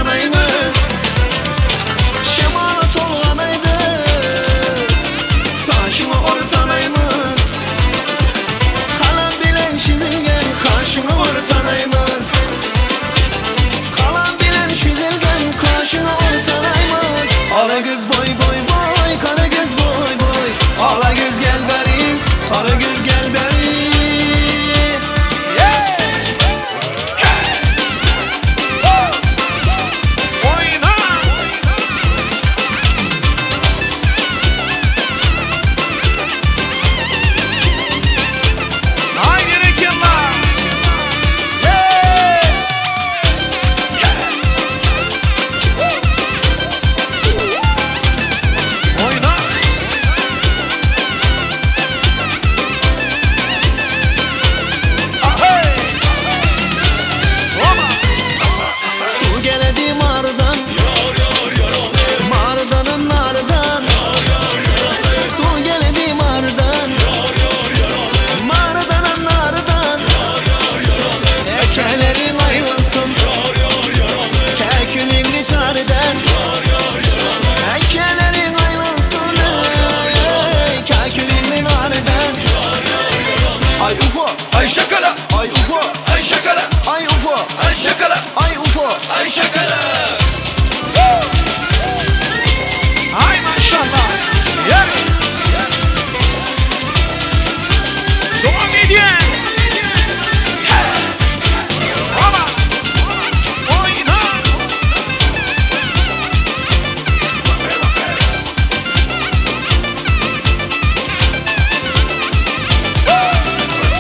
ortanaymış. Şemalat olganaydı, saçını ortanaymış. Kalan bilen çizilgen kaşını ortanaymış. Kalan bilen çizilgen kaşını ortanaymış. Ala göz boy boy boy, kara göz boy boy. Ala göz gel beri, kara göz gel beri. Ay UFO, Ay şakala, ay UFO, ay şakala, ay UFO, ay şakala, ay UFO, ay şakala. Ay maşallah. Yeah. Devam ediyor. Ama oyna.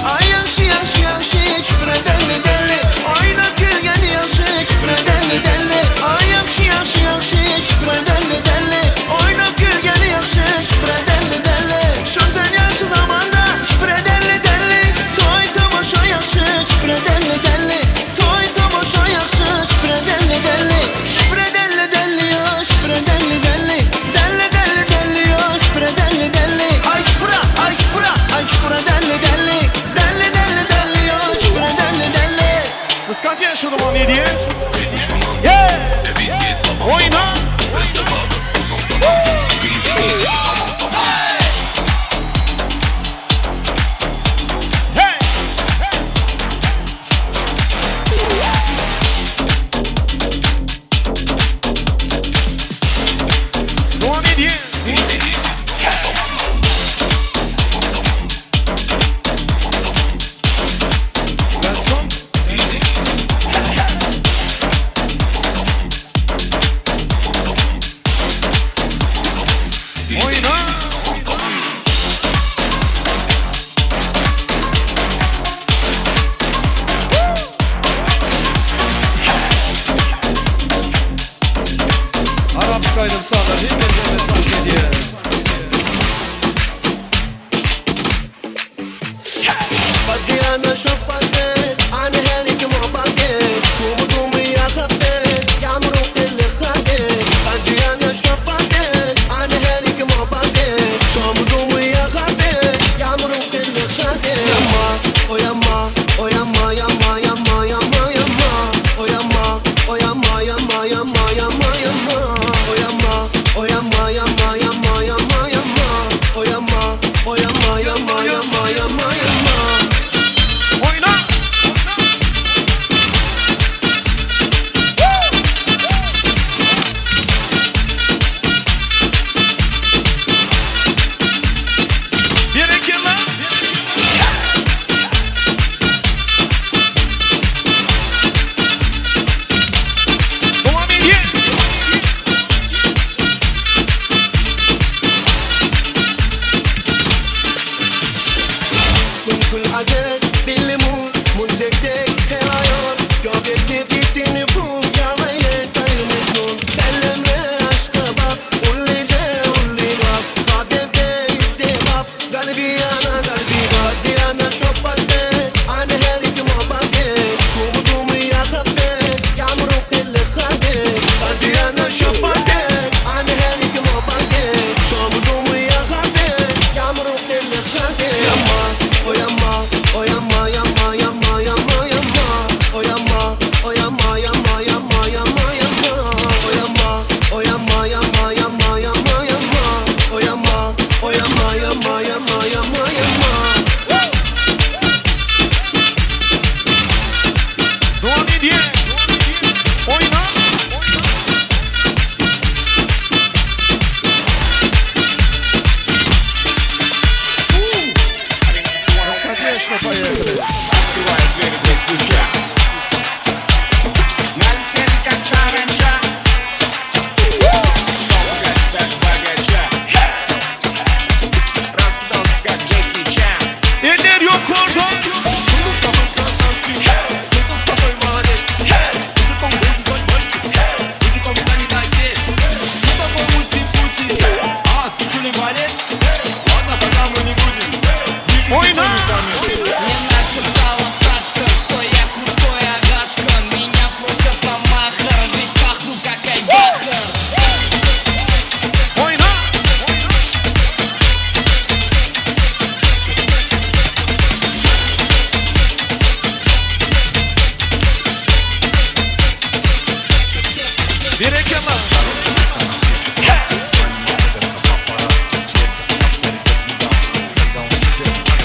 ay yaşı yaşı yaşı şüpre deli deli. Oyna gölgeni yaşı şüpre deli deli. Ay yaşı yaşı yaşı şüpre deli deli. Oyna gölgeni yaşı şüpre deli deli. Şundan yaşı zamanda şüpre deli deli. Toy tomoşa yaşı şüpre deli deli. Toy tomoşa yaşı şüpre deli deli. Şüpre deli deli ya şüpre deli deli. Deli deli deli ya şüpre deli deli. Ay şüpre ay şüpre ay şüpre deli deli. Deli deli deli ya şüpre deli deli. Wyskakujesz do mnie, nie? Yeah! Oyna! Hey! Devam ediyor. Arabskayla sağda bir mezarı fark ediyor. بدي انا شوف بدك انا هانيك معبدك شو بدومي يا خبك يا مروق اللي خدك بدي انا شوف بدك انا هانيك معبدك شو بدومي يا خبك يا مروق اللي خدك يما او يما او يما يما يما يما يما او يما او يما يما يما يما يما او يما او يما Berekallah.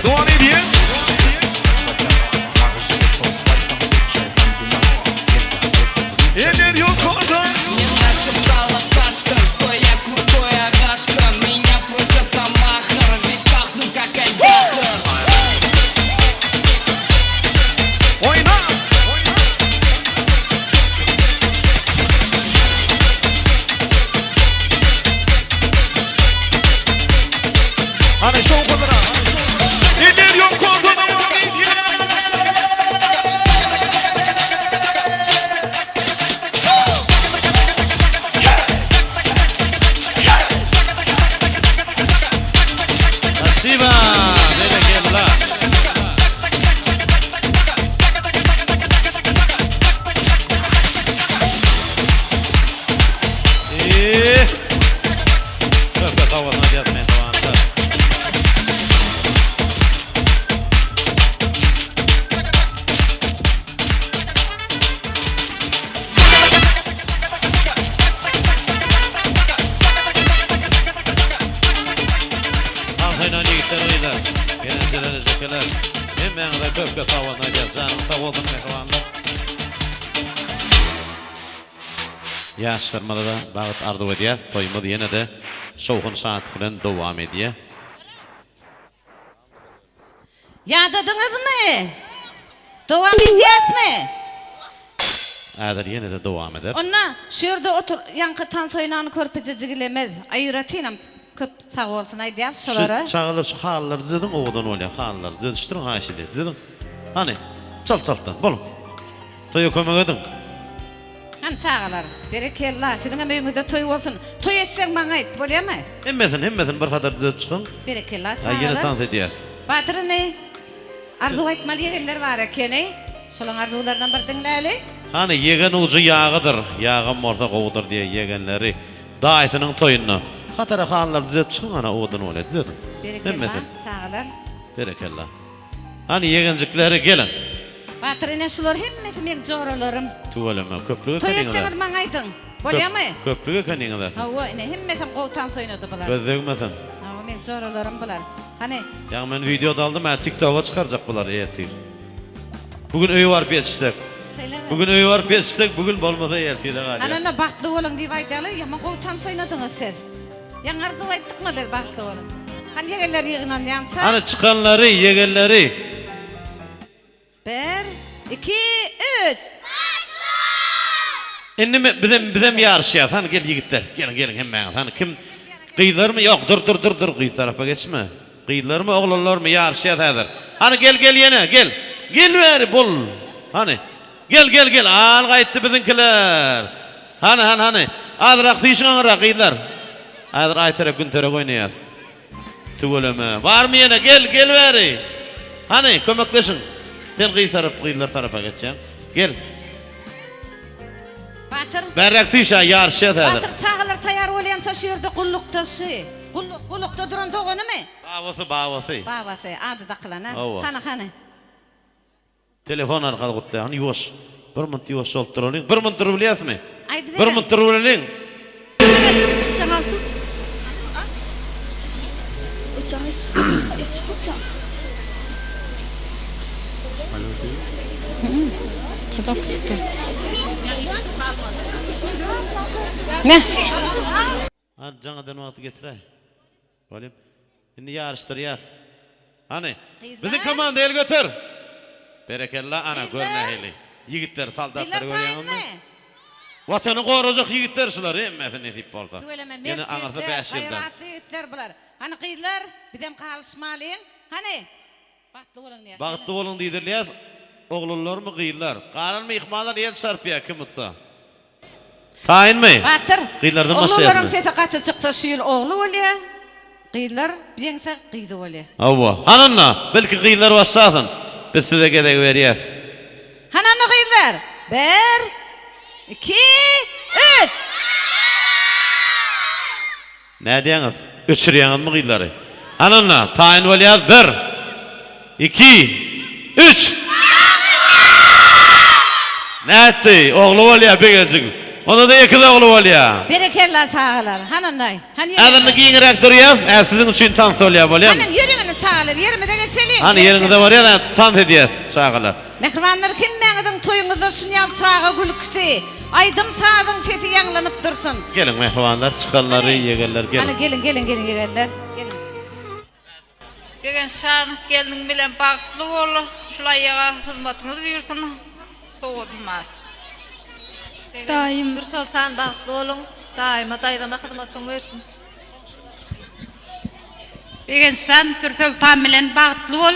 Devam ediyor. Eller yok orada. Меня шептала Кашка, что я крутой агашка. Меня просят там махар, ведь пахну как альбахар. Oyna. Hani şov kadına. Eller yok orada. Devam ediyor. Спасибо. Berekallah. Köpke tavanına gezmeye devam eder. Altayla yigitler oylar. Genelceler, zekeler. Hemen de köpke tavanına gez. Canım tavanın mehvanlar. Yaşlarmada da bağıt ardı ediyat. Toymadı yine de soğukun saat kılan devam ediyor. Yadadınız mı? Devam edeceğiz mi? Äder yine de devam eder. Onna şurada otur yankı tansoynanı körpececigilemez. Ayıratıyla köp sağ olsun aydiyaz şolara. Şu çağılır şu halları dedim oğudan öyle halları dönüştürün haşili dedim. Hani çaltan bolun. Toyu kömek edin. Hani çağalar. Berekallah. Sizin ömrünüzde toy olsun. Toy etsen bana ait. Bolya mı? Hemmetin bir kadar döp çıkın. Berekallah Ha yine çağalar. tant ediyat. Batırı ne? Arzu etmeli yerler var ekene. Şolun arzularından bir dinleyeli. Hani yegen ucu yağıdır. Yağın morta kovudur diye yegenleri. Dağıtının toyunu. Hatara halları döp çıkın ana oğudan öyle dedim. Berekallah çağalar. Berekallah. Hani yegencikleri gelin. Batırı ne şular hemmeti mek zoralarım. Tuvalama köprüge Toy kaningler. etseniz bana aydın. Bolya mı? Köprüge kaningler. Hava ne hemmetin koltan soynadı bular. Gözlegmesin. Hava men zoralarım bular. Hani Ya ben videoda aldım, ben TikTok'a çıkaracak bunlar ertir. Bugün öy var piyastık. söyleme. Bugün öy var piyastık, bugün bolmasa ertir de galiba. Anana baktlı olun diye aydalı ya men koltan soynadınız siz. Yan arzu ayttık mı biz baktlı olun. Hani yegenler yığınan yansa. Hani çıkanları, yegenleri. 1, 2, 3. Şimdi bizim yarışacağız. Hani gel yigitler, gelin hemen. Hani kim kıyılar mı? Yok, dur kıyı tarafa geçme. Kıyılar mı, oğlanlar mı yarışacağız hazır. Hani gel yine, gel. Gel ver bul. Hani gel. Al kayıttı bizimkiler. Hani. Azrak tişin anırak kıyılar. Hazır aytarak gün törek oynayaz. Tüveleme. Var mı yine? Gel ver. Hani kömekleşin. Sen kıyılar tarafa geçeceğim. Gel. Batır. Berrak tişa yarışacağız hazır. Batır çağılır tayar olayansa şurada kullukta şey. Kullukta duran doğunu mu? Bağvası. Babası adı da kılana. Ova. Hani. Telefon arkalı kutlayan hani yuvaş. Bir mınt yuvaş olup duralım. Bir mınt durur biliyaz mı? Aydı Bir mınt durur biliyaz. Ne? Hadi cana dön vakti getir ay. Oğlum. Şimdi yarıştır yaz. Hani? Kıyılar. Bizim komanda el götür. Berekallah ana Kıyılar. görne heyli. Yigitler, saldatlar Diller görüyor tayin musun? mi? Vatanı koruyacak yigitler şular. Emmesi ne tip olsa. Söyleme Yine anarsa 5 yıldan. hayratlı itler bular. Hani kıyılar bizim kalışmalıyın. Hani? Baktlı olun diye. Bağıtlı olun deydirliyaz. Oğlunlar mı kıyılar? Karın mı ihmalar el çarpıya kim utsa? Tayin mi? Batır. Kıyılardan başlayalım Oğullarım mı? sesi katı çıksa şu yıl oğlu oluyor. Kıyılar bilense kıydı oluyor. Avva. Ananla. Belki kıyılar başlasın. Biz size gedek veriyaz. Hani kıyılar? 1, 2, 3. Ne diyorsunuz? Üçürüyorsunuz mu kıyıları? Ananla. Tayin oliyaz. 1, 2, 3. Ne etti? Oğlu oluyor bir gelecek. Onda da iki oğlu bolýar. Berekella sağlar. Hananday. Hani Adamny giňirek durýas, sizin üçin tans bolýar bolýar. Hanan yürüyünü çağırır. Yerime de geçelim. Hani ýeriňizde barýar da tans edýäs çağalar. Mehribanlar kim meňiň toýuňyzda şunýal çağa gülkisi. Aydym saýdyň sesi ýanglanyp dursun. Gelin mehribanlar, çıkanları yegerler gelin. Hani gelin yegerler. Gelin. Degen şan geldiň bilen bagtly bol. Şulay ýaga hyzmatyňyzy buyursun. Soğudmaz. Daim Bir sultan bagtly bolun. Daima daýdama hyzmatyňy bersin. degen sen bir sultan bilen bagtly bol.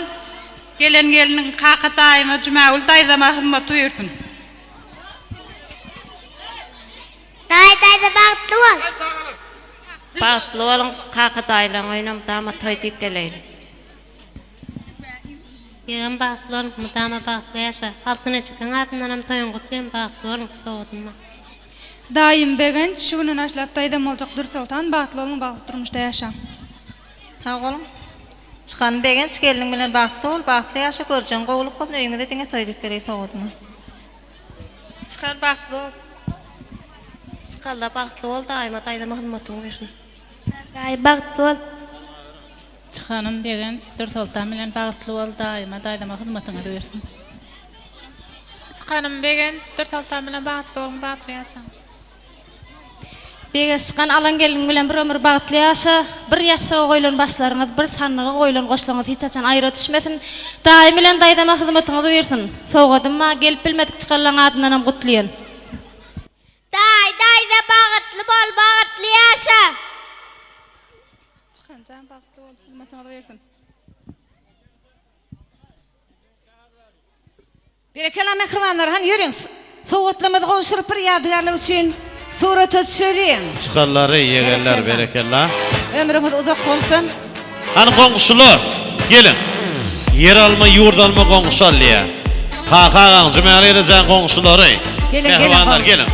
Gelen geliniň haky daima Jumaul daýdama hyzmat buyursun. Dayda bagtly bol. Bagtly bolun, haky daýlan oýnam dama toýdyk geleyli. Ýegem bagtly bolun, mudama bagtly ýaşa. Altyna çykan adyndanam toýun gutgen bagtly bolun, soğudma. Daim begen şunuň aşlap daýdam boljak dur sultan bagtly bolun bagtly durmuşda ýaşa. Ha golum. Çıkan begen geldiň bilen bagtly bol, bagtly ýaşa görjen gowulyp gop öýüňde diňe toýdyk gerek soğudma. Çıkan bagtly bol. Çıkanla bagtly bol daima daýdama hyzmatyňy bersin. Gaý bagtly bol. Çıkanım begen dur sultan bilen bagtly bol daima daýdama hyzmatyňy bersin. Çıkanım begen dur sultan bilen bagtly bol bagtly ýaşa. Bege çıkan alan gelin bilen bir ömür bagtly ýaşa, bir ýatsa goýlan başlaryňyz, bir sanlyga goýlan goşlaryňyz hiç açan aýra düşmesin. Daim bilen daýdama hyzmatyňyzy bersin. Soğudma, gelip bilmedik çıkanlaryň adyndanam gutlaýan. Dayda bagtly bol bagtly ýaşa. Çıkanjam bagtly bol hyzmatyňy bersin. Berekella mehribanlar hani yürüyün. Soğutlamada goşurup bir ýadygarlyk üçin surat düşürin. Çıkanları yegerler berekella. Ömrüňiz uzak bolsun. Hani goňşular, gelin. Yer alma, yurt alma goňşalýa. Kakagan, Jumaly erejen goňşulary. Gelin, Mehribanlar gelin.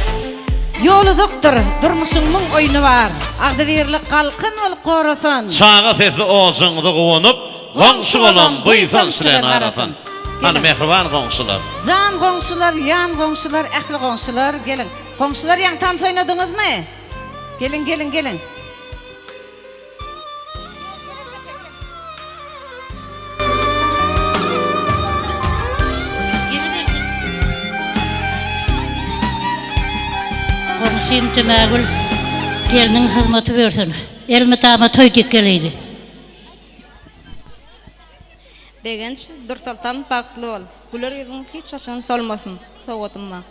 Yol uzakdyr, durmuşyňyň oýuny bar. Agdybirlik galkyn bol gorasan. Çağa sesi oğuzuňyzy gowunyp, goňşy bolan buysan silen arasyn. Hani mehriban goňşular. Can goňşular, yan goňşular, ähli goňşular, gelin. Goňşular ýan tans oýnadyňyzmy? Gelin. Komşum Cemagül gelinin hizmeti versin. Elmi dama toýdyk geleydi. Begen dur sultan bagtly bol. Güler ýüzüň hiç açan solmasyn. Soğudma.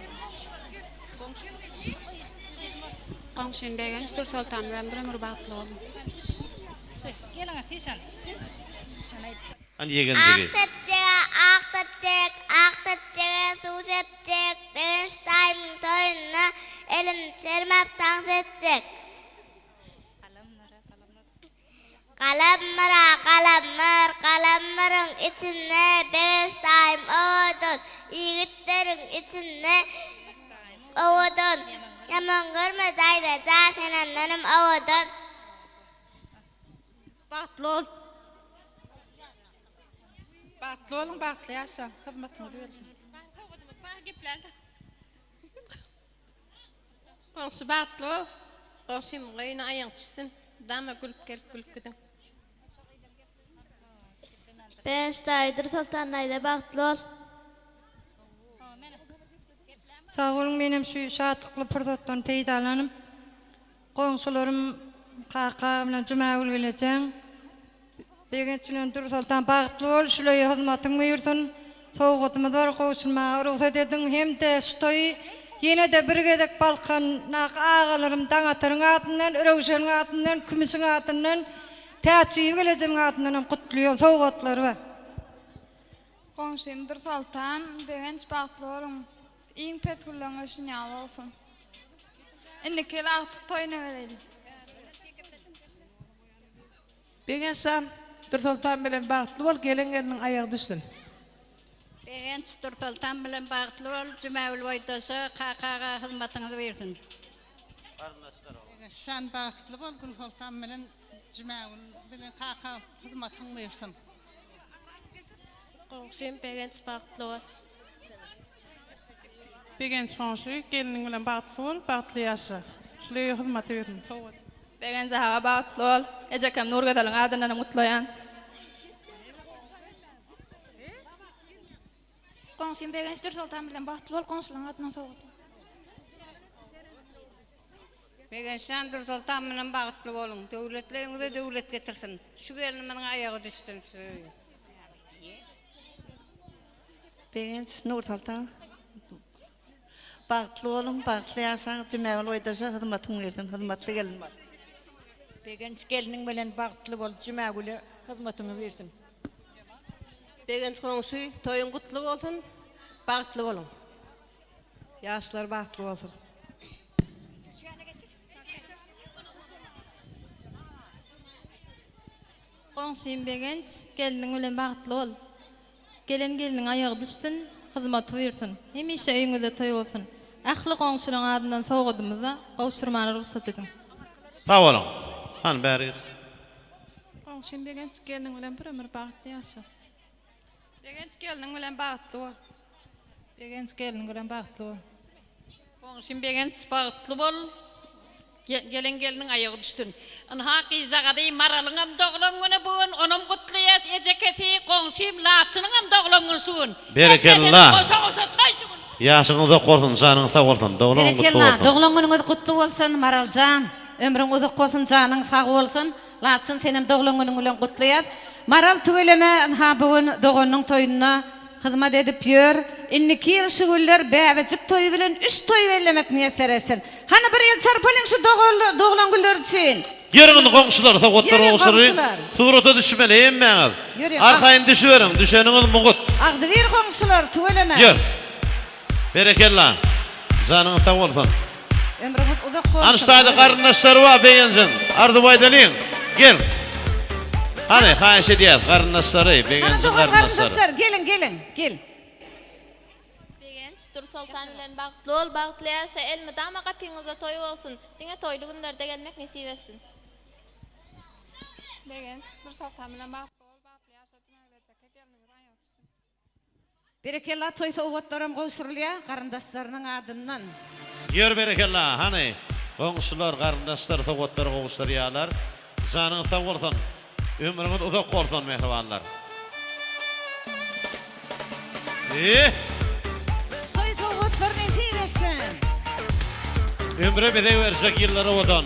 Komşum begen dur sultan bilen bir ömür bagtly bol. Hani yegenjigi. Ak tepçege su sepçek. Beş daýmyň toýuna elim çermep tans etjek. Kalammaryň içinde beş daýym owodun. Ýigitleriň içinde owodun. Yaman görme daýda jasenanlanym owodun. Bagtly bol. Bagtly bolun bagtly ýaşa, hyzmatyňy bersin. Goňşy bagtly bol. Goşym goýuna aýaň düşsün. Dama gülüp gelip gülüp gidin. Beş daýdyr sultan daýda bagtly bol. Sağ olun benim şu şatlıklı fırsattan peýdalanıp goňşularym Kaka bilen Jumaul geleceğim. Begençilen dur sultan bagtly bol, şulay hyzmatyň buyursun. Soğutmaz var goşulmaga ruhsat edin hem de ştoy yine de bir gedek balkan nak ağalarım daňatyryň atyndan, örewşeniň atyndan, kümisiň atyndan, täçiýi geleceğim atyndan gutlaýan soğutlary var. Komşum dur sultan begenç bagtly bolun. İň pes gülleňe şunýal bolsun. Indi kel aktyk toýuna bereli. Begen şan dur sultan bilen bagtly bol, gelin aýagy düşsün. Begenç dur sultan bilen bagtly bol, Jumaul boýdaşy Kakaga hyzmatyňy bersin. Şan bagtly bol, Gül sultan bilen Jumaul bilen Kaka hyzmatyňy bersin. Komşum begenç bagtly bol. Begenç konşu gelinin bilen bagtly bol, bagtly ýaşa. Şuly hyzmat berdim. Begenç hawa bagtly ol. Ejekem Nurgedal'ın adyndan mutlayan. Qoňşym begenç Dur Sultan bilen bagtly bol, qoňşularyň adyna sowgat. Begençden Dur Sultan bilen bagtly bolun. Döwletleňize döwlet getirsin. Şu gelin meniň aýagy düşdüm şu. Begenç Nur Sultan. Bagtly bolun, bagtly ýaşaň, Cümägül oýdaşa hyzmatyň bersin, hyzmatly gelin bar. Begenç gelinin bilen bagtly bol, Cümägüle hyzmatyňy bersin. Begenç qoňşy toýuň gutly bolsun, bagtly bolun. Ýaşlar bagtly bolsun. Qoňşym begenç geliniň bilen bagtly bol. Geliniň aýagy düşdün, hyzmaty bersin. Hemişe öýüňizde toý bolsun. Ahly qoňşularyň adyndan sowgadymyza gowşurmany ruhsat edin. Sağ olun. Han bäriz. Qoňşym begenç geliniň bilen bir ömür bagtly ýaşa. Begenç gelinin bilen bagtly bol. Begenç gelinin bilen bagtly bol. Qoňşym begenç bagtly bol. Gelinin aýagy düşdün. Anha gyzagady maralyňam doglaňyny bugün onam gutlyat ejeketi qoňşym laçynyňam doglaňyny suwun. Berekellah. Osa taýşyň. Ýaşyňyzda gorsun, janyň sag bolsun. Doglan gutly Berekellah, bolsun. doglaňyňyz gutly bolsun Maraljan. Ömrüň uzak bolsun, janyň sag bolsun. Laçyn senem doglaňyň bilen gutlyat. Maral tügeleme ha bugün doganyň toýuna hyzmat edip ýör. 2 ýyl şu güller bäbejik toýy bilen 3 toý bellemek niýet beresin. Hana bir ýyl sarpalyň şu doglan güller üçin. Ýörüň goňşular sowgatlar Yürüyün bolsury. goňşular. Surata düşmeli emmeňiz. Yürüyün, Arkaýyn düşüberiň, düşeniňiz mugut. Agdy bir goňşular tügeleme. Ýör. Berekellah. Janyň sag bolsun. Ömrüňiz uzak bolsun. Anştaýda garyndaşlary bar begenjin. Ardybaýdalyň. Gel. Hani haýş edýär garyndaşlary, Hana begenjin dogan garyndaşlary. garyndaşlar, gelin, gel. Begenç Dur Sultan bilen bagtly bol, bagtly ýaşa elmi dama gapyňyzda toý bolsun. Diňe toýly günlerde gelmek nesip etsin. Begenç Dur Sultan bilen bagtly bol, bagtly ýaşa Cümägüle gelinin aýagy düşdün. Berekellah toý sowgatlarym gowşurulýa garyndaşlarynyň adyndan. Ýör berekellah. Hani goňşular, garyndaşlar, sowgatlar gowşurýarlar. Janyň sag bolsun. Ömrüňiz uzak bolsun mehribanlar. Toý sowgatlar nesip etsin. Ömre bize versek ýyllara odan.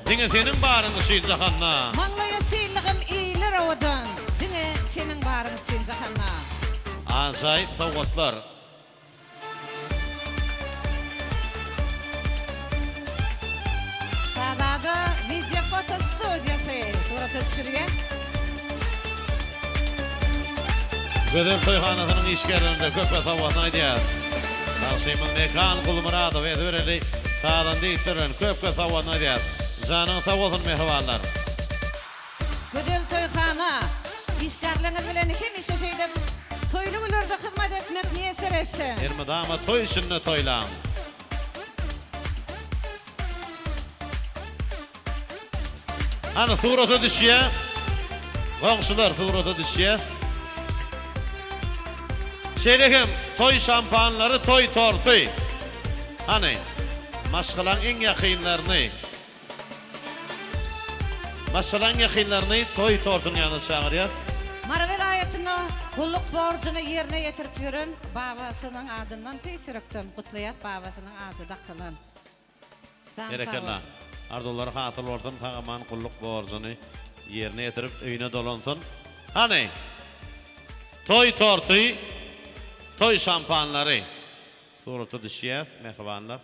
Diňe seniň baryny şeýle jahanna. Maňlaýa sylygym iýler owadan. Diňe seniň baryny üçin jahanna. Azay sowgatlar. Şahzada video foto studiyasy surata düşürýän. Gödel toýhanasynyň işgärlerinde köpä sowgatny aýdýar. Taşymyň mekan Gulmuradow bereli taýdan diýdiren köpä sowgatny aýdýar. Janyň sag bolsun mehribanlar. Gödel toýhana işgärliňiz bilen hemişe şeýle toýly günlerde hyzmat etmek niýet seretsin. Ermi dama toy şunna toylan. Ana surata düşýär. Goňşular surata düşýär. Şeýlehem toy şampanlary, toy torty. Hani maşgalan en ýakynlaryny. Maşgalan ýakynlaryny toy tortyny ýanyna çagyrýar. Mara vilayatyna gulluk borcuny ýerine ýetirip ýören babasynyň adyndan teşerekden gutlaýat babasynyň ady daktylan. Berekellah. Ardolary hatyr bolsun, tagaman gulluk borcuny ýerine ýetirip öýüne dolansun. Hani toy torty, toy şampanlary surata düşýär, mehribanlar.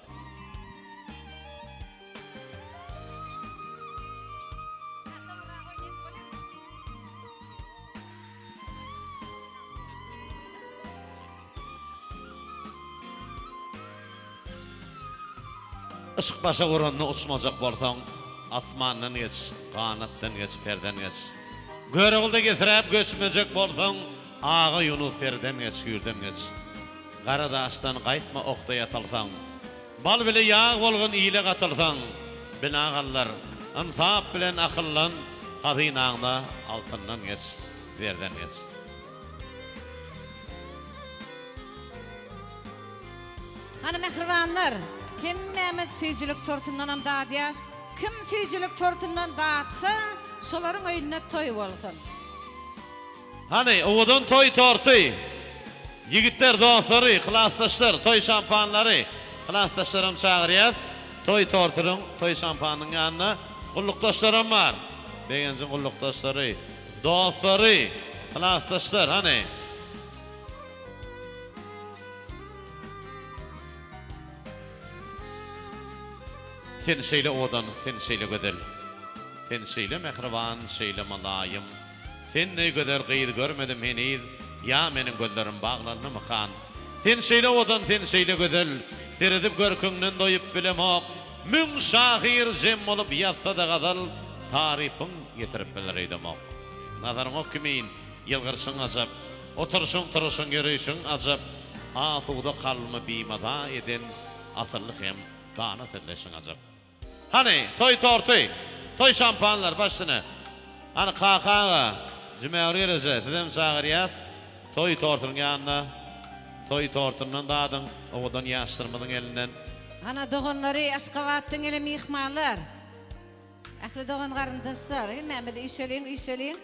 Işık başa vuranını uçmacak bolsaň, asmandan geç, kanatdan geç, perden geç. Görügülde getirip göçmejek bolsaň, ağa Yunus perden geç, gürden geç. Garadaşdan gaýtma okda ýatalsaň, bal bile ýağ bolgan ýyle gatylsaň, binagallar, insap bilen akyllan, hazinaňda altyndan geç, berden geç. Hani mehribanlar, kim Mehmet süýjülük tortundan am dadyar, kim süýjülük tortundan dağıtsa, şolaryň öýüne toý bolsun. Hani owadan toy torty. Yigitler, dostlary, klassdaşlar, toy şampanlary, klassdaşlarym çagyrýar. Toy torturyň, toy şampanyň ýanyna gullukdaşlarym bar. Begençin gullukdaşlary, dostlary, klassdaşlar hani. Sen şeýle owadan, sen şeýle gödel. Sen şeýle mehriban, şeýle malaýym. Sen ne göder gyýr görmedim heniz. Ya meniň gözlerim baglandy mıkan. Sen şeýle owadan, sen şeýle gödel. Feredip görküňden doýup bilemok. Müň şahir jem bolup ýatsa da gadal. Tarifin getirip bilereydimok. Nazaryň okmeýin, ýylgyrsyň azap. Oturşyň, turuşyň, ýürüýşiň azap. Asuda kalma bimada eden asyllyk hem dana terleşiň azap. Hani toy torty, toy şampanlar başlyna. Hani kakağa, cümärýerse, dedem çagyrýar. Toy tortunyň ýanyna, toy tortundan dadyň, owadan ýaşdyrmadyň elinden. Ana dogonlary aşgabatdyň ele mihmanlar. Ähli dogon garyndaşlar, Mehmet işelin.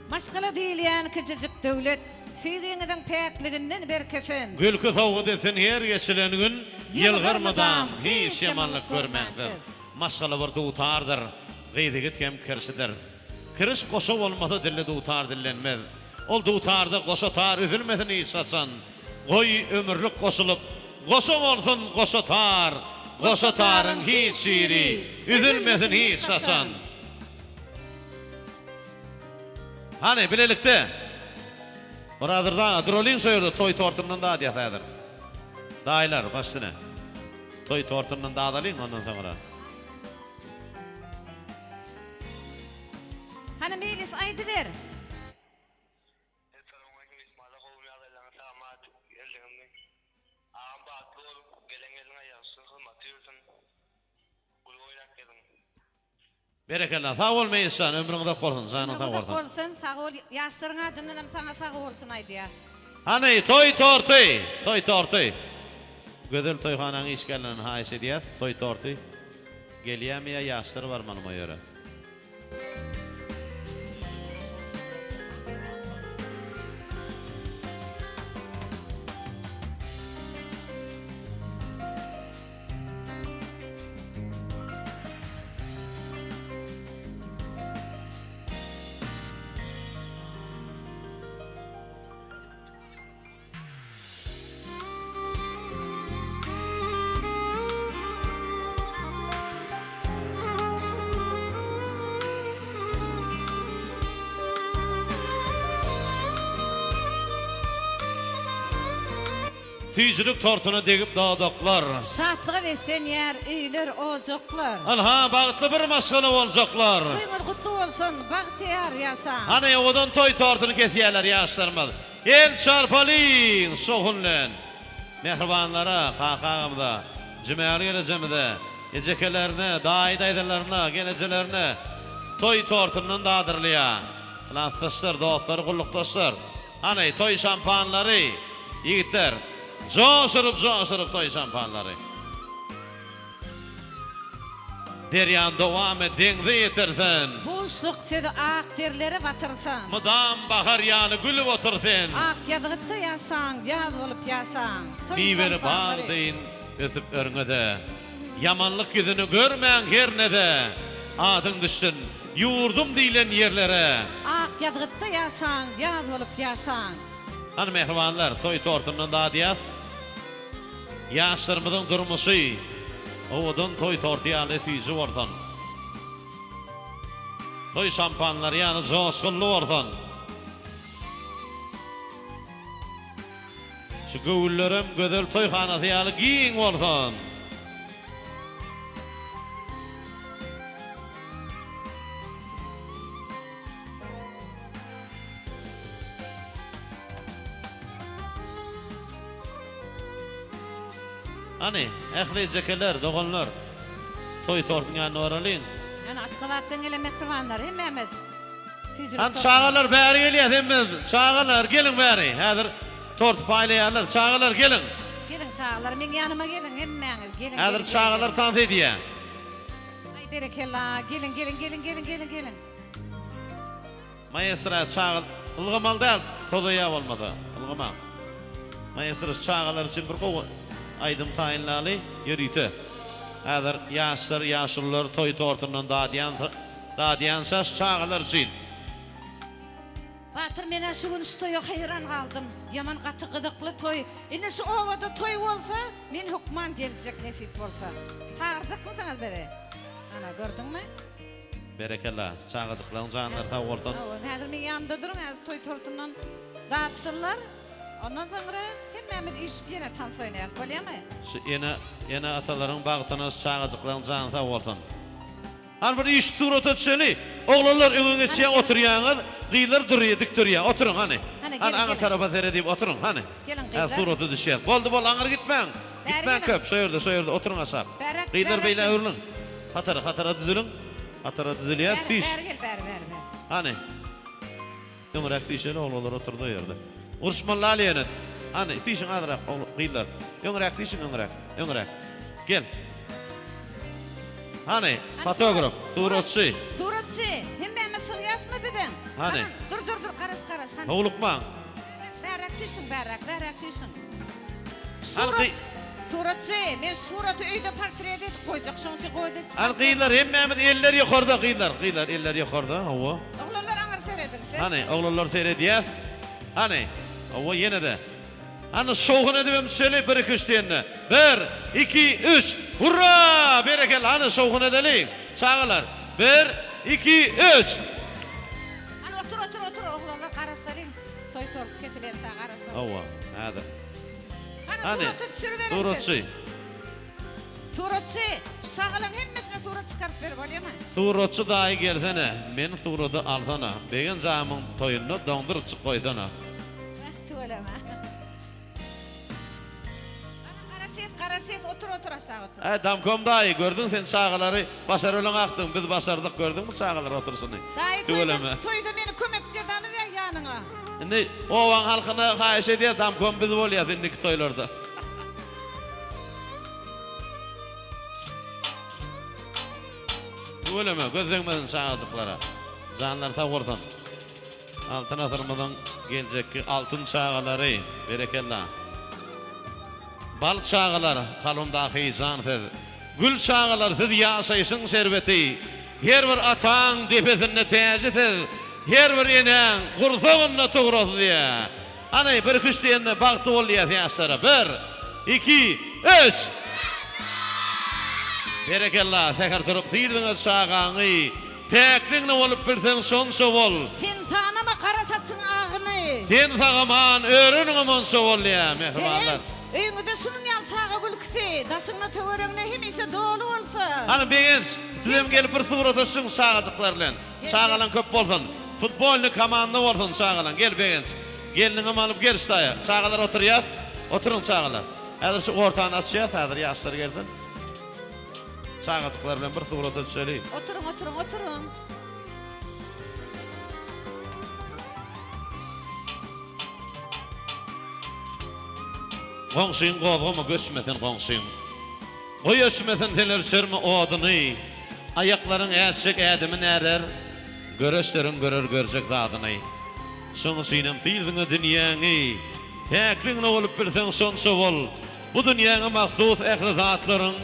Maşgala diýilýän küçüjük döwlet süýgüňiň päkliginden berkesin. Gülkü sowga desin her geçilen gün ýylgyrmadan hiç ýamanlyk görmekdir. Maşgala bir dutardyr, gyýdy gitkem kirşidir. Kiriş goşa bolmasa dille dutar dillenmez. Ol dutarda goşa tar üzülmesin hiç haçan. Goý ömürlük goşulyp goşa bolsun goşa tar. Goşa taryň hiç şiri üzülmesin hiç haçan. Hani bilelikde Buradırda drolin söýürdi toy tortundan da diýýär. Daýlar başlyna. Toy tortundan da adalyň ondan soňra. Hani meýlis aýdy ber. Berekellah, sağ ol meýsan, ömrüňde bolsun, janyňda bolsun. Bolsun, sağ ol. Ýaşlaryň adyndan hem saňa sağ bolsun aýdýar. Hani toy torty. Gödel toyxanaň işgälen haýys edýär, toy torty. Gelýärmi ýaşlar bar manyma ýöre. Süýjülük tortuny degip dağdaklar. Şatlyga wesen ýer, öýler, ojoklar. Alha bagtly bir maşgala boljaklar. Toýňyz gutly bolsun, bagtyar ýaşa. Hani owadan toy tortuny kesýärler ýaşlarymyz. El çarpalyň sohunlan. Mehribanlara, kakağımda, cümäriyel jemide, ejekelerine, daýdaýdalarına, gelejelerine toy tortundan dağdyrlýar. Klassdaşlar, dostlar, gullukdaşlar. Hani toy şampanlary, yigitler, joşurup toy şampanlary. Deryan dowam edýäňde ýetersen. Boşluk seni ak derlere batırsan. Mydam bahar ýany gülüp otursan. Ak ýadygda ýaşaň, ýaz bolup ýaşaň. Biber bagdyň ötüp örňede. Yamanlyk ýüzüni görmäň hernede. Adyň düşsün ýurdum diýilen ýerlere. Ak ýadygda ýaşaň, ýaz bolup ýaşaň. Hani mehribanlar toy tortundan da diýär. Ýaşlarymyzyň durmuşy owadan toy tortýaly süýji bordan. Toy şampanlar ýany joşgully bordan. Şu göwüllerim gödel toyxanasy ýaly giň bordan. Hani ähli jekeler, dogonlar toy tortunyň ýanyna baralyň. Yani aşgabatdyň ele mehribanlar, Mehmet. Han çağalar bäri gelýär hemme. Çağalar gelin bäri. Häzir tort paýlaýarlar. Çağalar gelin. Gelin çağlar, men yanıma gelin, hemmeňiz gelin. Häzir çağalar tant edýär. Ay berekella, gelin gelin gelin gelin gelin gelin. Maestra çağal ılgımal däl, todaýa bolmady. Ilgımal. Maestra çağalar üçin bir gowy aýdym taýinlaly ýörüýte. Häzir ýaşlar, ýaşullar toý tortundan daýan şaş çağalar üçin. Batır men şu gün toýa hayran galdım. Yaman gaty gyzykly toy. Indi şu owada toy bolsa, men hukman geljek nesip bolsa. Çağırjakmysyňyz bere? Ana gördüňmi? Berekella, çağıcıklaryň janlar ta ortan. Häzir men ýanymda duruň, häzir toy tortundan daýsynlar. Ondan soňra hemmemiz iş ýene tans oýnaýas, bolýarmy? Şu ene atalaryň bagtyna çağıcıklaryň janlar ta ortan. Har bir iş turata düşeni, oglanlar öňüňe çiýen oturýaňyz, gyýlar durýar, dik durýar. Oturuň hani. Ana tarafa seredip oturuň hani. Gelin gyýlar. Surata düşýär. Boldy bol, aňyr gitmeň. Gitmeň köp, şoýerda oturuň aşak. Gyýlar beýle öwrülün. Hatara düzülün. Hatara düzülýär, fiş. Ber. Hani. Öňrek fişleri oglanlar oturdy ýerde. Urşmanlar ýene. Hani fişiň adrak gyýlar. Öňrek fişiň öňrek. Gel. Hani fotograf, suratçı. Suratçı, hemmemiz sygyasmy biden? Hani? Dur, garaş. Hani. Howlukmaň. Berrak tüýsün. Hani Suratçı, men suraty öýde portret edip goýjak, şoň üçin goýdy. Al gyýlar hemmemiz eller ýokarda gyýlar eller ýokarda. Hawa. Oglanlar aňyr seredilse. Hani oglanlar seredýär. Hani hawa ýene-de. Hani şoğun edibim söyle bir iki üç diyenine. 1, 2, 3. Hurra! Berekel hani şoğun edelim. Çağılar. 1, 2, 3. Hani otur. Oglanlar garaşsalyň. Toy torp ketilen sağa garaşsalyň. Hawa. Hadi. Hani suraty düşürüverin. Suratçı. Sağalan hemmesine surat çıkarıp ver, bolýarmy? Suratçı dahi gelsene. Men suraty alsana. Begen jamyň toýuny doňdurup çyk goýsana. Tügeleme. Karaset otur aşağı otur. Damkom dahi gördün sen çağaları başarılan aktın. Biz başardık gördün mü çağalar otursun. Dahi toyda meni kömekçi dalyp ýanyňa. Indi owan halkyna haýyş edýär damkom biz bolýar indiki toýlarda. Tügeleme gözleňmedin çağaçyklara. Janlar ta gordan. Altyn atyrmadan geljekki altyn çağalary berekella. Bal çağalar kalımda heyecan fer. Gül çağalar siz ýaşaýysyň serweti. Her bir ataň depesinde täzedir. Her bir eneň gursagynda tograsdy. Ana bir küç diýende bagty bolýar ýaşlara. 1, 2, 3. Berekella tekrar turup ýerdiňe çağaňy. Täkliňne bolup birseň şonşa bol. Sen tanama karasatsın ağını. Sen sagaman öýreniňe monşa bolýar mehribanlar. Öýüňde şunun ýal çağa gülkisi, daşyňna töwereňne hemişe dolu bolsa. Hani begens, sizem gelip bir surata şun çağajyklar bilen. Çağalan köp bolsun. Futbolny komanda bolsun çağalan. Gel begens. Geliniňe alyp gel ştaýa. Çağalar oturýar. Oturun çağalar. Häzir şu ortany açýar, häzir ýaşlar geldin. Çağajyklar bilen bir surata düşelim. Oturun. Goňşyň gowgamy göçmesen goňşyň. O göçmesen teler sürme oduny. Aýaklaryň äçek ädimi närer. Göreşlerin görjek zadyny. Şoňa synem fiildiňe dünýäňi. Täkliňne bolup birseň şonşa bol. Bu dünýäňe mahsus ähli zatlaryň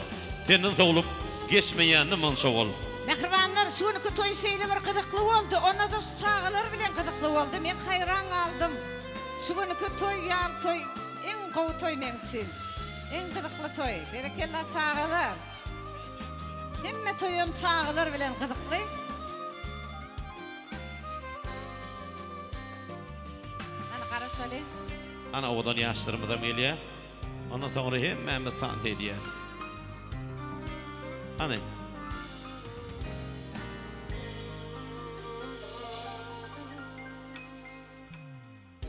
senden toglup geçmeýänni monşa bol. Mehribanlar şunuky toy şeýle bir gyzykly boldy. Onda da çağalar bilen gyzykly boldy. Men hayran galdım. Şu günkü toy en gowy toy men üçin. En gyzykly toy. Berekella çağalar. Hemme toyum çağalar bilen gyzykly. Ana garaşaly. Ana odan ýaşlarymyzdan gelýär. Ondan soňra hemmemiz tant edýär. Hani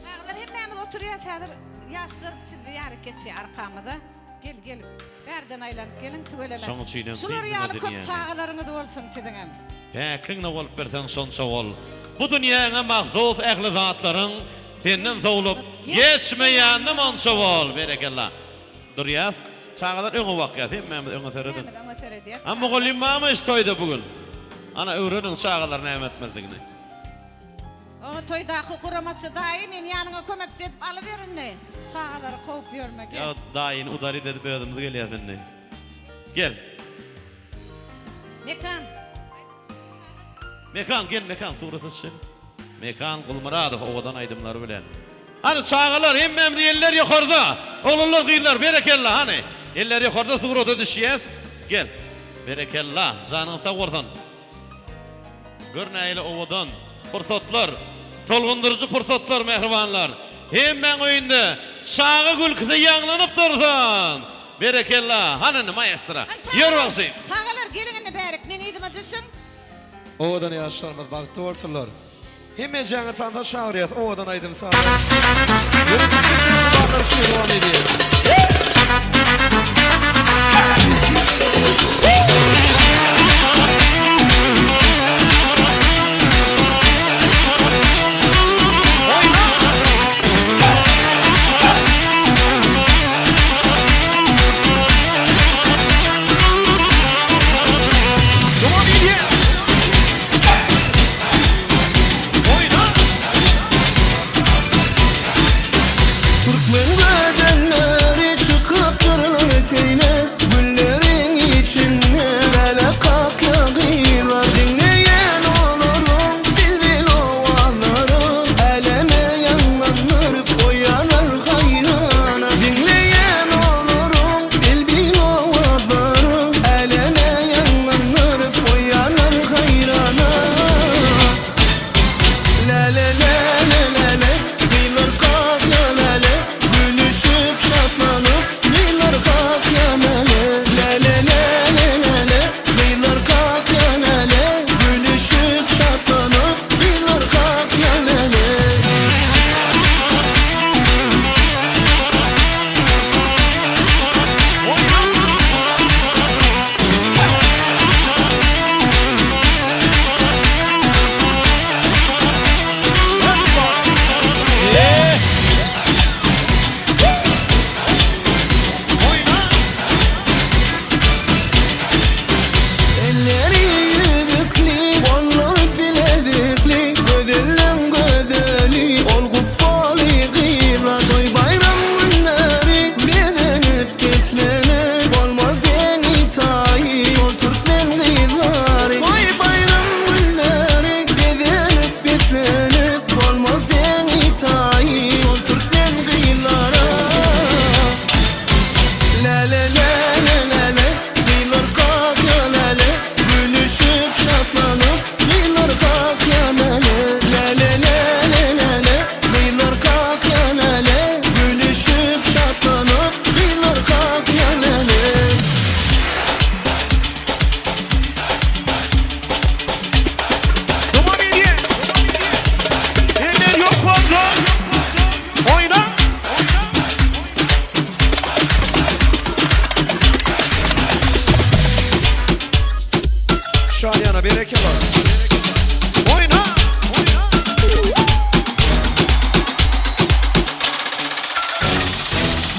Çağalar hemmemiz oturýar häzir ýaşlar bitirdi ýareketçi arkamyda. Gel. Berden aýlanyp gelin tügeleme. Şular ýaly köp çağalaryňyz bolsun siziňem. Täkliňne bolup birseň şonşa bol. Bu dünýäňe mahsus ähli zatlaryň senden sowlup geçmeýändim onça bol. Berekellah. Durýas, çağalar öňe wagt men öňe seredin. Amma golim mama istoydy bugün. Ana öwrenin çağalar näme etmezdigini. O toyda hukuramatçı dahi men ýanyňa kömekçi edip alyberin. Çağalary gowy ýörmek. Ya daýyn udary edip öýdümdi gelýärdi. Gel. Mekan gel mekan surat etsin. Mekan Gulmuradow owadan aýdymlary bilen. Hani çağalar hemmem diýerler ýokarda. Oğlanlar gyýlar berekellah hani. Eller ýokarda surata düşýär. Gel. Berekellah janyň sag bolsun. Görnäýli owadan fursatlar, tolgundurucu fursatlar mehribanlar. Hemmem öýünde çağa gülkide ýaňlanyp dursan. Berekellah hani maestra. Ýör baksy. Çağalar gelingini bärik men ýydyma düşün. Owadan ýaşlarymyz bagty ortalar. Hemme jaňa çanta şaýryýat, owadan aýdym sag. Şahyana bereke var. Oyna!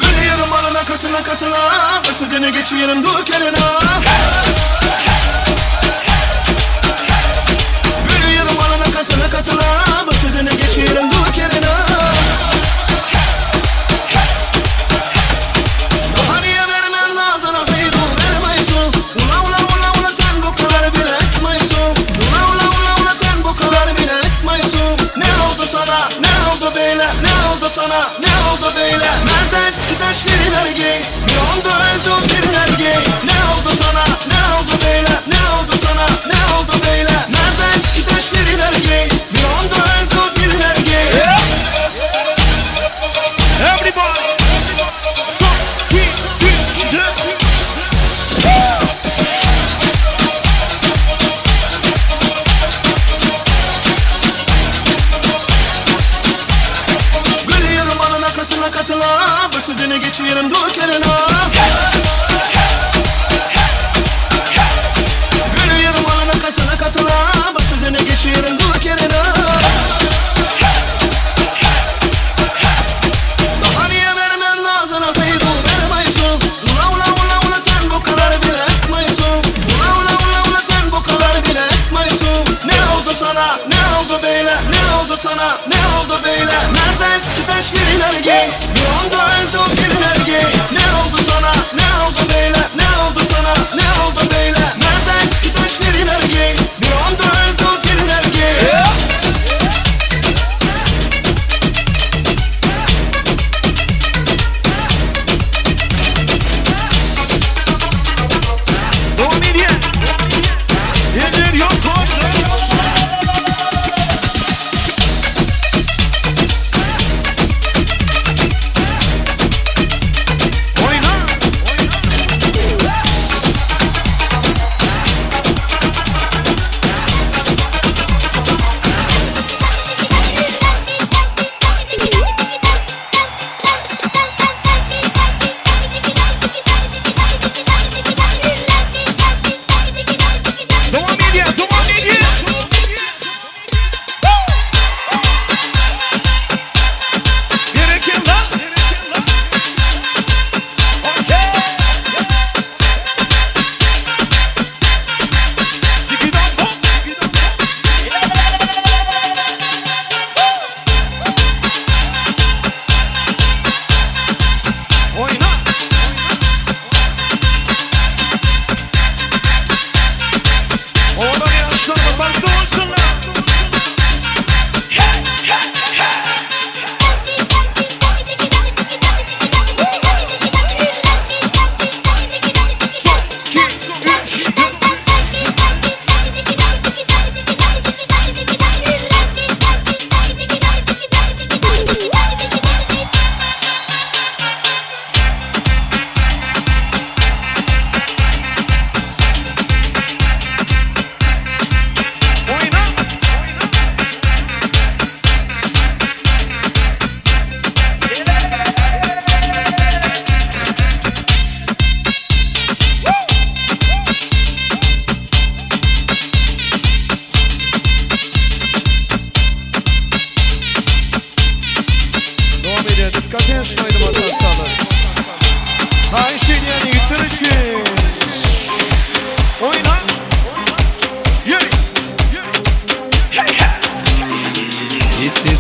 Gülüyorum alına katıla bu sözünü geçiyorum dukerine. Gülüyorum alına katıla bu sözünü geçiyorum dukerine. Daha niye vermem lazına feydu vermeysun. Ula ula ula ula sen bu kadar bile etmeysun. Ula ula ula ula sen bu kadar bile etmeysun. Ne oldu sana ne oldu böyle ne oldu sana ne oldu böyle. Nerede eski taş veriler giy. Ne oldu öldü biriler giy. Ne oldu sana ne oldu böyle ne oldu sana ne oldu böyle. Nerede eski taş veriler giy. Ne oldu öldü biriler giy. Everybody! Gülüyorum alına katıla bu sözünü geçiyorum dukerine. filmler giy. Bir anda öldü o filmler giy. Ne oldu sana, ne oldu böyle, ne oldu sana, ne oldu böyle. Nerede eski düşleriler giy. Bir anda öldü o filmler giy.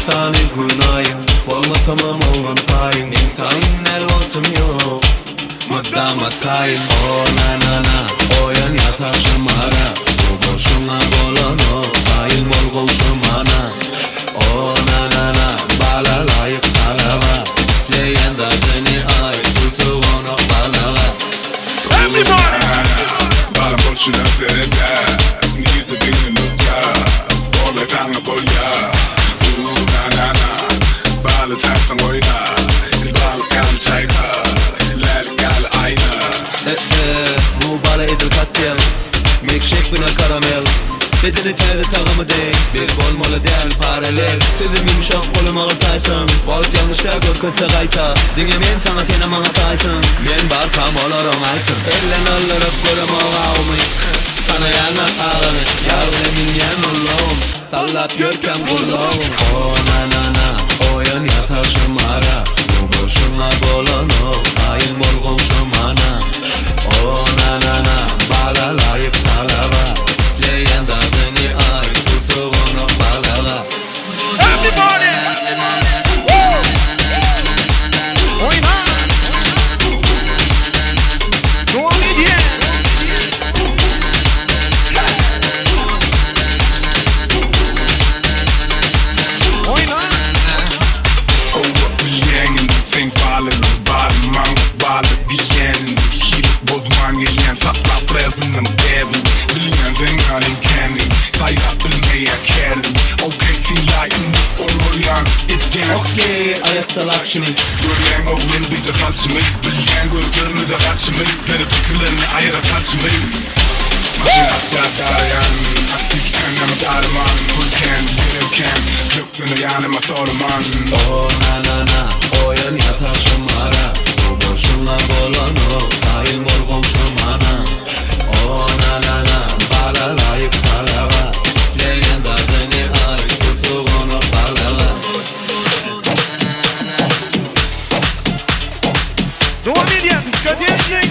Sani günayım Olma tamam olan payım İntayım el otum yok Mıddama tayım O na na na Oyan yatak şımara Bu boşuna bolano Tayım ol koşum ana O na na na Bala layık talava İsteyen dardını ay Kutu onu balaga Bala boşuna terede Niyeti beni nukya Ola sana bolya Balı taktan oyna Balı kan çayka Lali gal ayna Bu bala edir katel Milkshake bina karamel Bedeni teyde tağımı denk Bir bol mola değil paralel Sizim yumuşak kolum ağır taysın Balık yanlışta görkünse gayta Dinge men sana tena bana taysın Men barkam olurum aysın Ellen alırıp görüm ağavımı Sana yana ağını Yavrum ingen ullum Sallap görkem kulluğum O na na na Oyun yatak şımara Bu boşuna bolano Tayın bol koşum ana O na na na Bala layık talava İsteyen dardını ay Kutuğunu balaga Everybody! Oyna! Doğum hediye! Oyna! Sen balı, barman, balı diyen Hit bozman gelen sakla prezinin devin Bilinen zenganin kendin Sayla bilmeye kerdin Okay silayın oluyan itken Okey ayakta lakşimi Görgen oğlunu bir de falşımı Bilen görgörünü de karşımı Seni fikirlerini ayıra tartışımı Maşinatlar dayan Aktif kendime darman Kulken, gelirken Göktünü yanıma sorman O na na na Oyun yatak şımara Bu boşuna bolano Tayın bol koşum ana O na na na Bala layık talava İsteyen dardını ay Kutuğunu balaga Doğum hediye! Dikkat edecek!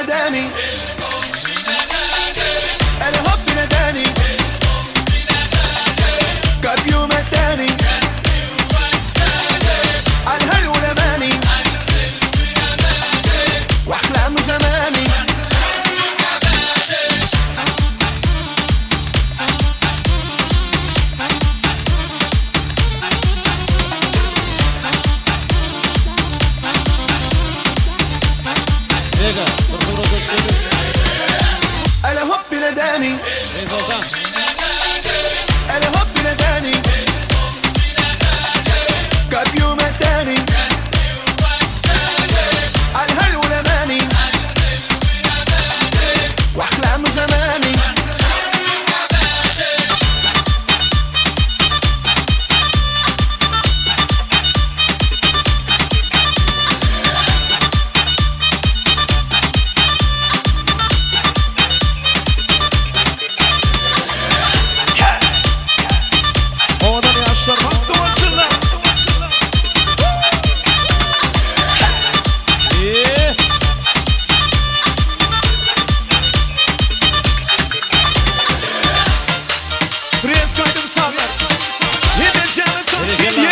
بنداني الحب نداني قلب يوم التاني الهلو لماني واحلام زماني الحب نداني الحب نداني قلب يوم التاني الهلو لماني واحلام زماني Oğudan yaşlar baktı ortalar. Prens koydum sana. Yine canı çok iyi.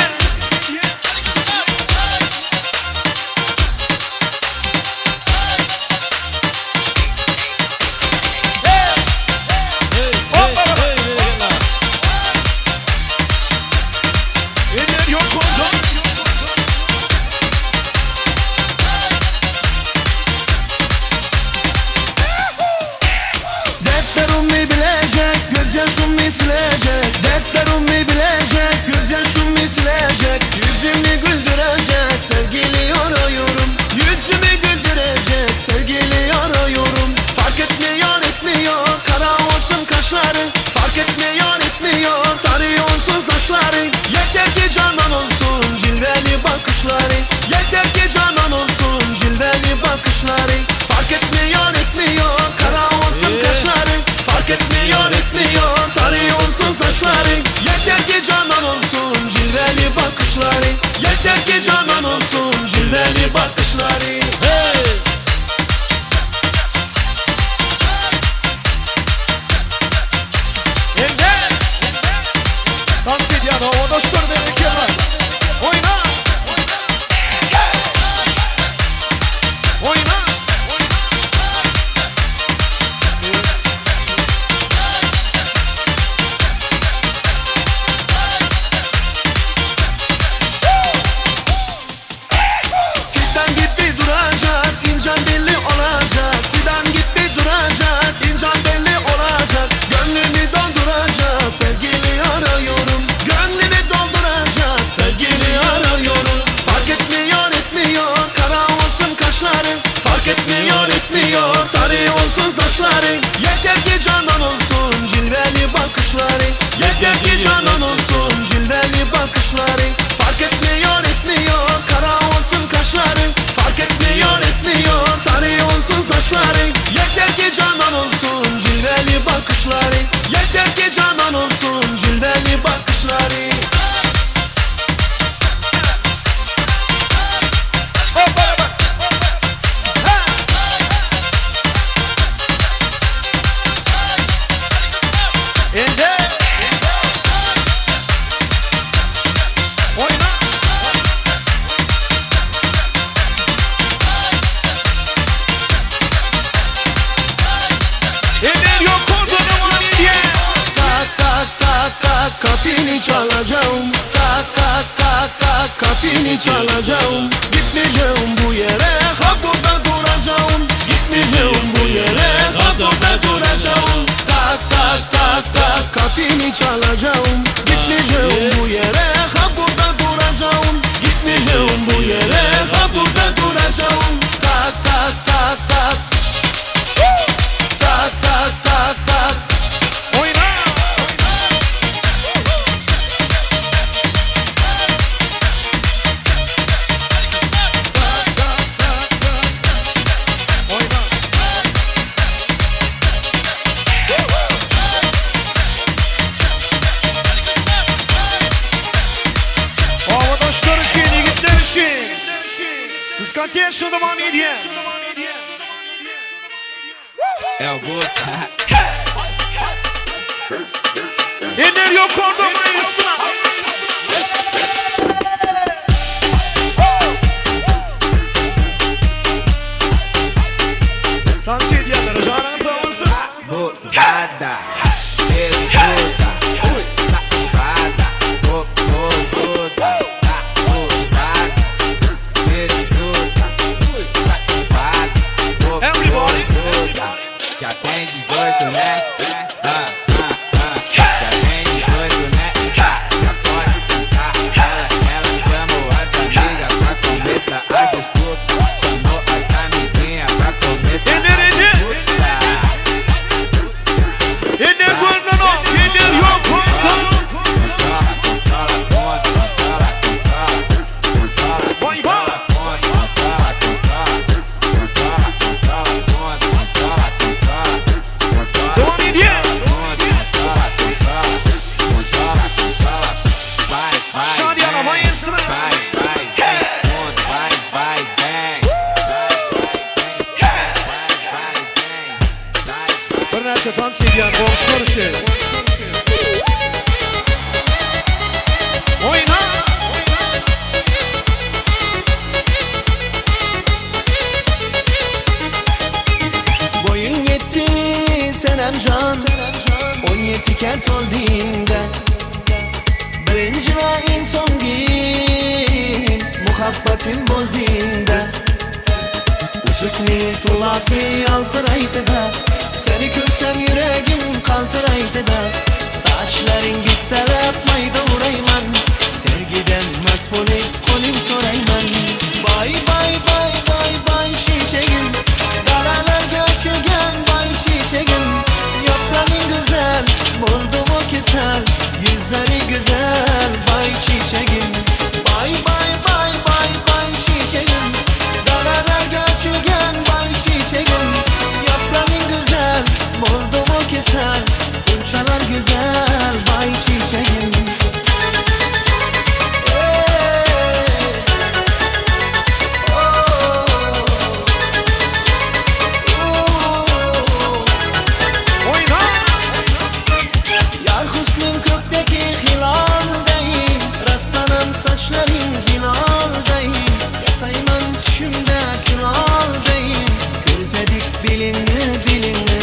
Dertlerimi bilecek, gözyaşımı silecek. Dertlerimi bilecek, gözyaşımı silecek. Yüzümü güldürecek, sevgili arıyorum. Yüzümü güldürecek, sevgili arıyorum. Fark etmiyor etmiyor, kara olsun kaşları. Fark etmiyor etmiyor, sarı olsun saçları. Yeter ki canan olsun, cilveli bakışları. Yeter ki canan olsun, cilveli bakışları. Fark etmiyor etmiyor, kara olsun kaşları. Fark etmiyor etmiyor, sarı olsun saçları. Yeter ki canan olsun, cilveli bakışları. Yeter ki canan olsun, cilveli bakışları. Hey! Dans ediyor, o da şur demek ya. Oyna! Oyna! Fidan gibi duracak, incan belli olacak. Fidan gibi duracak, incan belli olacak. Gönlümü dolduracak, sevgili arıyorum. Gönlümü dolduracak, sevgili arıyorum. Fark etmiyor etmiyor, kara olsun kaşları. Fark etmiyor etmiyor, sarı olsun saçları. Yeter ki canan olsun, cilveli bakışları. Yeter ki canan olsun, cilveli bakışları. Fark etmiyor etmiyor, kara olsun kaşları. Fark etmiyor etmiyor, sarı olsun saçları. Yeter ki canan olsun, cilveli bakışları. Yeter ki canan olsun, cilveli bakışları. Kapını çalacağım, kapını çalacağım. Gitmeyeceğim bu yere, ha burada duracağım. Gitmeyeceğim bu yere, ha burada duracağım. Kapını çalacağım. Gitmeyeceğim bu yere, ha burada duracağım. Gitmeyeceğim bu yere, ha burada duracağım. Oyna! Diskoteka zaman gidiyor. Augusta. Ender yok oldu maestro. Dans ediyorlar, canım davulsun. Gozada, tesuda, ui, safada, gostosuda, gozada, tesuda, ui, safada, gostosuda. Já tem 18, né? Já tem 18, né? Já pode sentar. Ela chamou as amigas pra começar a disputa. Chamou as amiguinhas pra começar a disputa. Ender gorundan ol, ender yok oldu. Vay vay. Devam ediyor. Şadiyana maestro. Bir neçe dans ediyor, boğuşlar için. Oyna. Boyun yetti senem can 17 kent olduğunda birinci ve en son gün muhabbetim olduğunda Işıklı tulası altıraydı da seni köksem yüreğim kaltıraydı da saçların bittelep mayda uğrayman sevgiden masmoli konim sorayman Bay bay bay bay bay şişeyim daralar göçülgen bay şişeyim yaprağın güzel buldu mu kesel yüzleri güzel bay çiçeğim Bay bay bay bay bay şişeyim daralar göçülgen bay çiçeğim yaprağın güzel buldu mu kesel uçalar güzel bay çiçeğim Yar husnun kökteki hilal değil Rastlanan saçların zilal değil Yasayman düşümde külal değil Közledik bilinli bilinli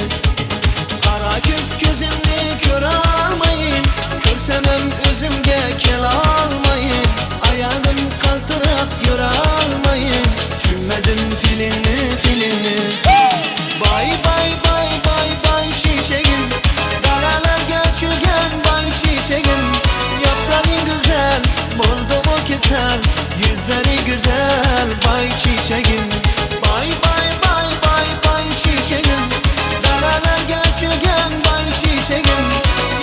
Kara göz gözümle kör almayın Körsemem özümge kel almayın Ayağım kaltırak yör almayın Düşünmedim filini filini Bay bay bay bay bay şişeyim Daralar göçülgen bay çiçeğim Yaprağın güzel buldu mu kesel yüzleri güzel bay çiçeğim Bay bay bay bay bay çiçeğim Daralar göçülgen bay çiçeğim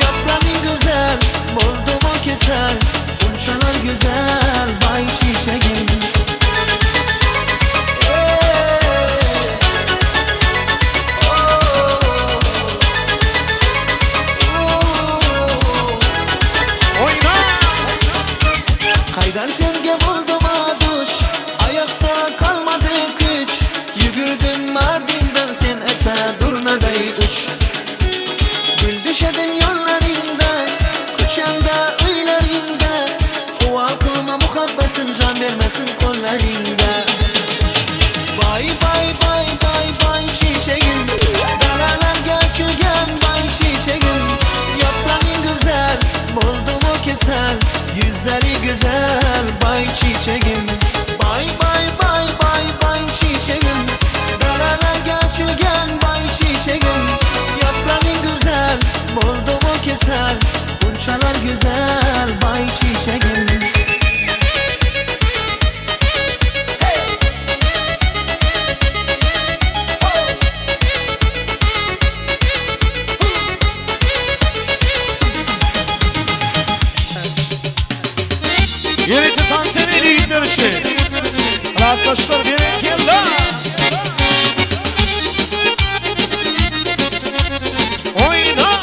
Yaprağın güzel buldu mu kesel uçalar güzel bay çiçeğim Kaydan sevgi buldum aduş Ayakta kalmadı güç Yürüdüm ardından sen ese durnaday uç Gül düşedin yollarında Kuçanda öylerinde O aklıma muhabbetin can vermesin kollarında Bay bay bay bay bay çiçeğim Daralar göçülgen bay çiçeğim Yaprağın güzel buldu mu kesel yüzleri güzel bay çiçeğim Bay bay bay bay bay çiçeğim Daralar göçülgen bay çiçeğim Yaprağın güzel buldu mu kesel uçalar güzel bay çiçeğim Yönetici Tansen'e iyi görüşü. Arkadaşlar bir yılda. Oyna.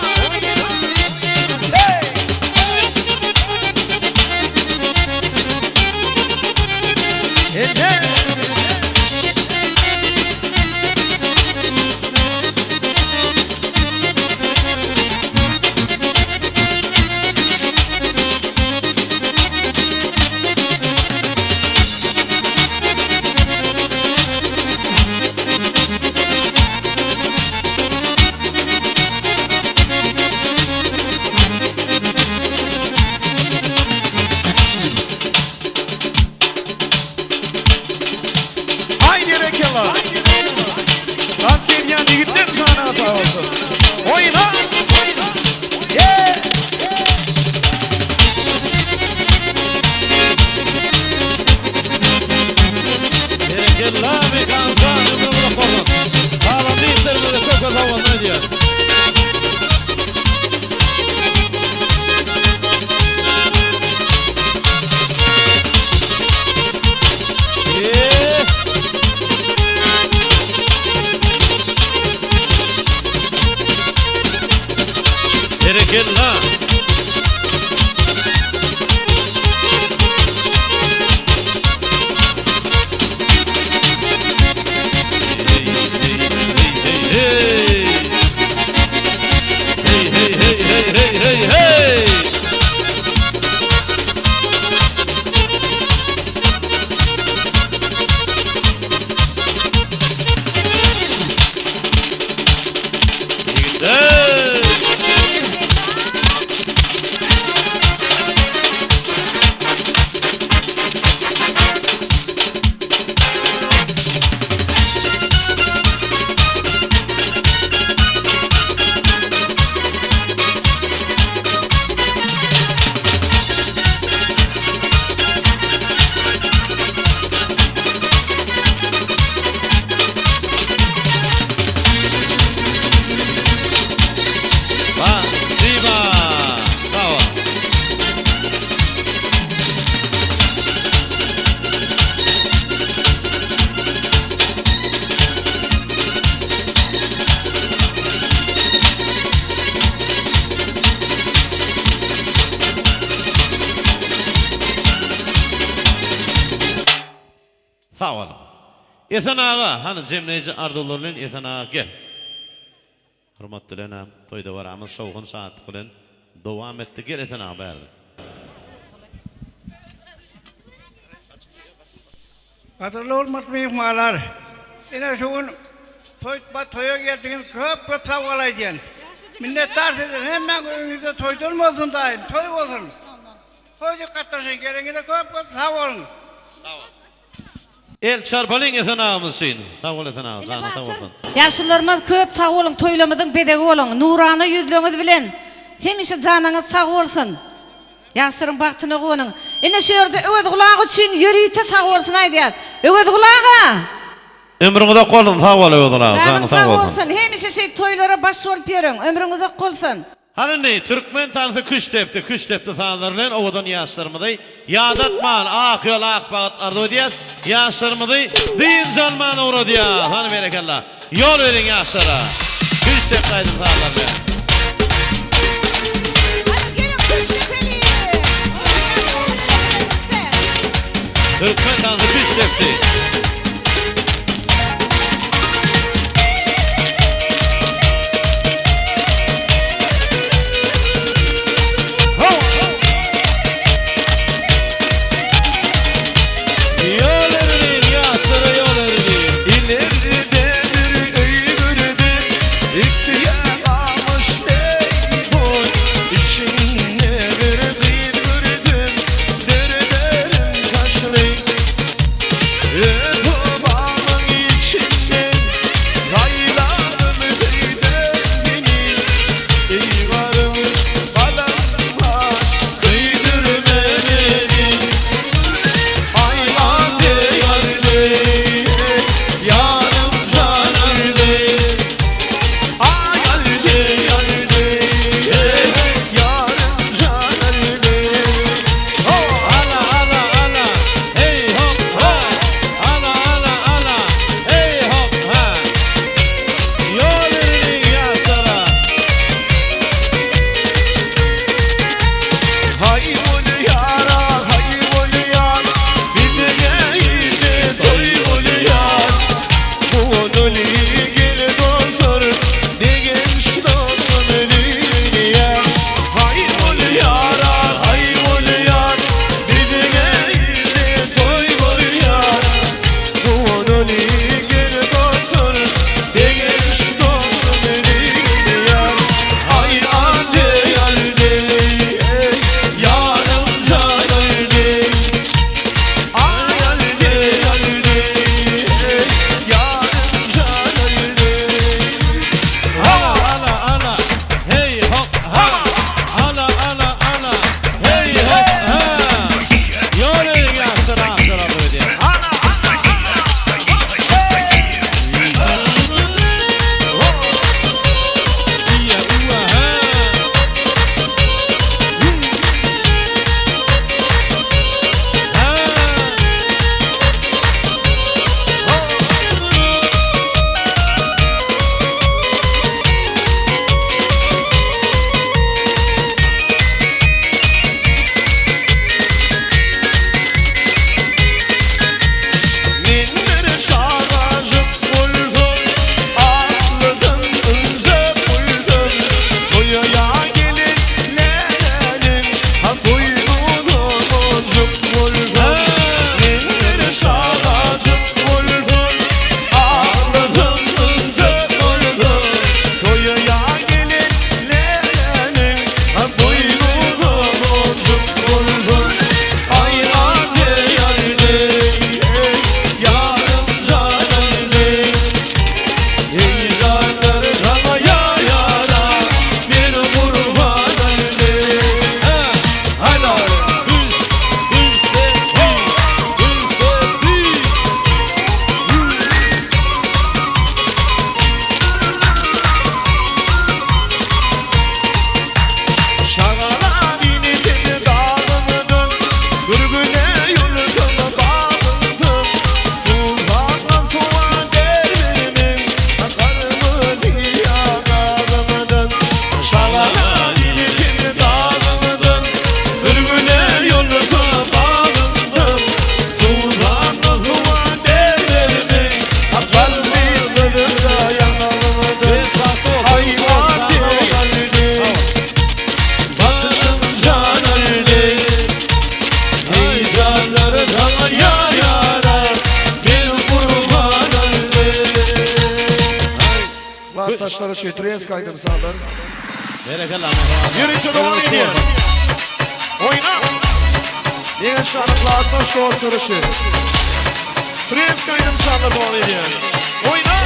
Esen ağa, hani cemleyici ardolarının Esen ağa gel. Hürmetli lenam, toyda varamız şovğun saat kılın. Devam etti, gel Esen ağa berdi. Hatırlı olmak mihmalar. Yine şuun toya geldiğiniz köp sağ olaydı. Minnettar sizin hemen önünüzde toydurmasın dayın. Toy olsun. Toyda katlaşın gelin köp sağ olun. El çarpalın Esen ağamızsın. Sağ ol Esen ağa, sana sağ olsun. Yaşlılarımız köp sağ olun, toylamadın bedegi olun. Nurana yüzlüğünüz bilen. Hemişe canınız sağ olsun. Yaşların baktığını koyun. Ene şöyle öz kulağı için yürüyüte sağ olsun aydiyat. Öz kulağı. Ömrünüzde kolun sağ ol ödüla, sana Canın sağ sağ olsun. olsun. Hemişe şey toylara baş olup yerin. Ömrünüzde kolsun. Hani ne? Türkmen tanrısı kış tepti sanırlar, ovadan yaşlarımızı yadatman, ak yol ak bağıt ardı ödeyaz, yaşlarımızı din canman uğra diyaz. Hani berekallah, yol verin yaşlara. Kış tepti aydım sanırlar. Türkmen tanrısı kış tepti. Yeah. turuşu, tres kaydını sağlar. Berekeler. Yürüyüşü devam ediyor. Oyna. Yine şarkılarsa şort turuşu. Tres kaydını sağlar devam ediyor. Oyna.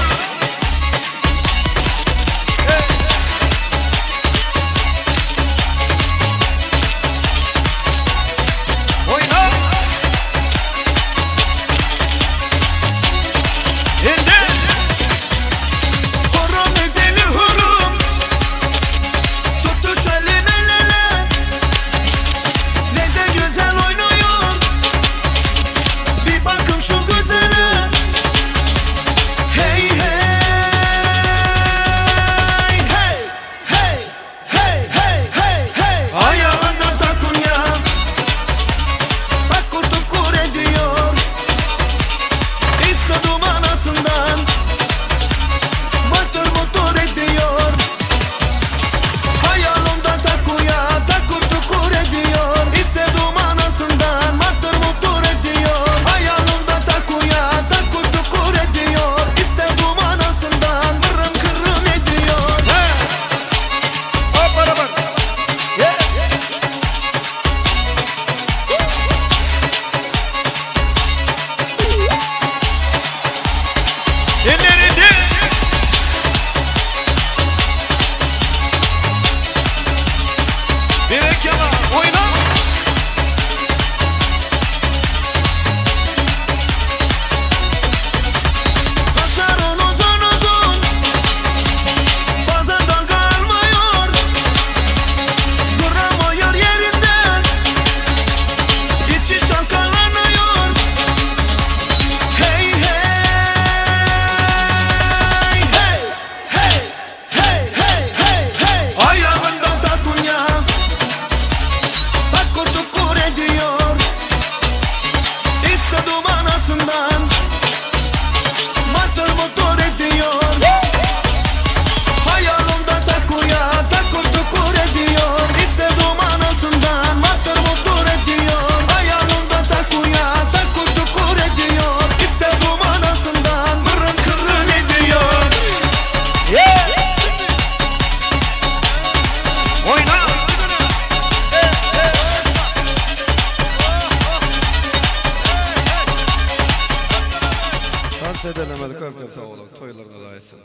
Dans edelim hadi köp sağ olun. Toylarına da ayetsın.